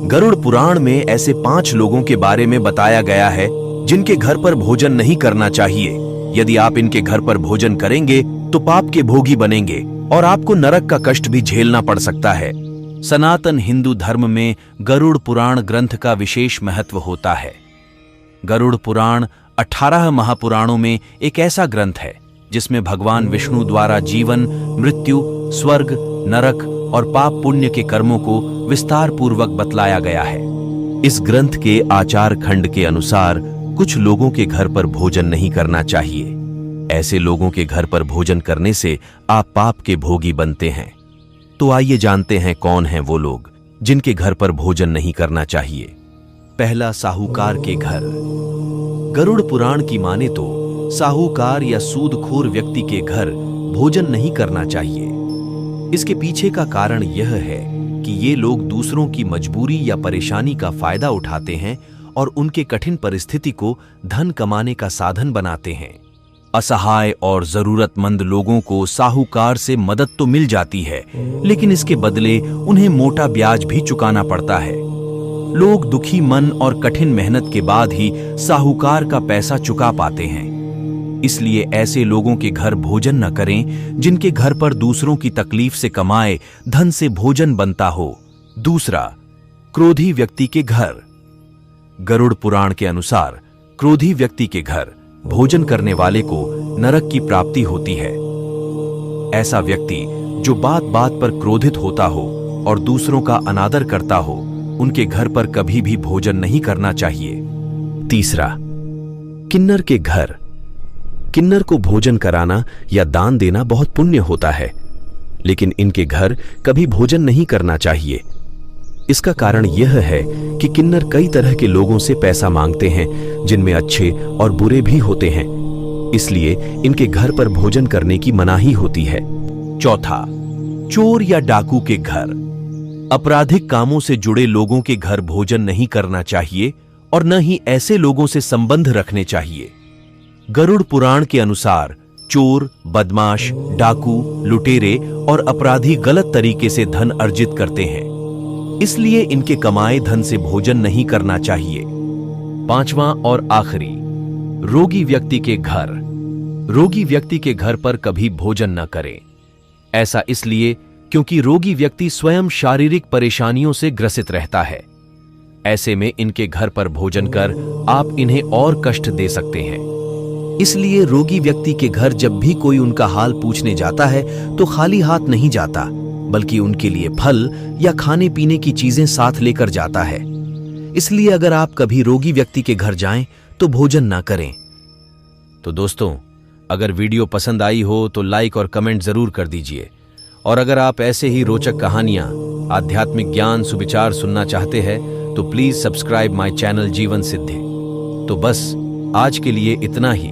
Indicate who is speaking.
Speaker 1: गरुड़ पुराण में ऐसे 5 लोगों के बारे में बताया गया है जिनके घर पर भोजन नहीं करना चाहिए। यदि आप इनके घर पर भोजन करेंगे तो पाप के भोगी बनेंगे और आपको नरक का कष्ट भी झेलना पड़ सकता है। सनातन हिंदू धर्म में गरुड़ पुराण ग्रंथ का विशेष महत्व होता है। गरुड़ पुराण 18 महापुराणों में एक ऐसा ग्रंथ है जिसमें भगवान विष्णु द्वारा जीवन, मृत्यु, स्वर्ग, नरक और पाप पुण्य के कर्मों को विस्तार पूर्वक बतलाया गया है। इस ग्रंथ के आचार खंड के अनुसार कुछ लोगों के घर पर भोजन नहीं करना चाहिए। ऐसे लोगों के घर पर भोजन करने से आप पाप के भोगी बनते हैं। तो आइए जानते हैं कौन हैं वो लोग जिनके घर पर भोजन नहीं करना चाहिए। पहला, साहूकार के घर। गरुड़ पुराण की माने तो साहूकार या सूदखोर व्यक्ति के घर भोजन नहीं करना चाहिए। इसके पीछे का कारण यह है कि ये लोग दूसरों की मजबूरी या परेशानी का फायदा उठाते हैं और उनके कठिन परिस्थिति को धन कमाने का साधन बनाते हैं। असहाय और जरूरतमंद लोगों को साहूकार से मदद तो मिल जाती है, लेकिन इसके बदले उन्हें मोटा ब्याज भी चुकाना पड़ता है। लोग दुखी मन और कठिन मेहनत के बाद ही साहूकार का पैसा चुका पाते हैं। इसलिए ऐसे लोगों के घर भोजन न करें जिनके घर पर दूसरों की तकलीफ से कमाए धन से भोजन बनता हो। दूसरा, क्रोधी व्यक्ति के घर। गरुड़ पुराण के अनुसार क्रोधी व्यक्ति के घर भोजन करने वाले को नरक की प्राप्ति होती है। ऐसा व्यक्ति जो बात बात पर क्रोधित होता हो और दूसरों का अनादर करता हो, उनके घर पर कभी भी भोजन नहीं करना चाहिए। तीसरा, किन्नर के घर। किन्नर को भोजन कराना या दान देना बहुत पुण्य होता है, लेकिन इनके घर कभी भोजन नहीं करना चाहिए। इसका कारण यह है कि किन्नर कई तरह के लोगों से पैसा मांगते हैं, जिनमें अच्छे और बुरे भी होते हैं। इसलिए इनके घर पर भोजन करने की मनाही होती है। चौथा, चोर या डाकू के घर। आपराधिक कामों से जुड़े लोगों के घर भोजन नहीं करना चाहिए और न ही ऐसे लोगों से संबंध रखने चाहिए। गरुड़ पुराण के अनुसार चोर, बदमाश, डाकू, लुटेरे और अपराधी गलत तरीके से धन अर्जित करते हैं, इसलिए इनके कमाए धन से भोजन नहीं करना चाहिए। पांचवां और आखिरी, रोगी व्यक्ति के घर। रोगी व्यक्ति के घर पर कभी भोजन न करें। ऐसा इसलिए क्योंकि रोगी व्यक्ति स्वयं शारीरिक परेशानियों से ग्रसित रहता है। ऐसे में इनके घर पर भोजन कर आप इन्हें और कष्ट दे सकते हैं। इसलिए रोगी व्यक्ति के घर जब भी कोई उनका हाल पूछने जाता है तो खाली हाथ नहीं जाता, बल्कि उनके लिए फल या खाने पीने की चीजें साथ लेकर जाता है। इसलिए अगर आप कभी रोगी व्यक्ति के घर जाएं तो भोजन ना करें। तो दोस्तों, अगर वीडियो पसंद आई हो तो लाइक और कमेंट जरूर कर दीजिए। और अगर आप ऐसे ही रोचक कहानियां, आध्यात्मिक ज्ञान, सुविचार सुनना चाहते हैं तो प्लीज सब्सक्राइब माय चैनल जीवन सिद्धि। तो बस आज के लिए इतना ही।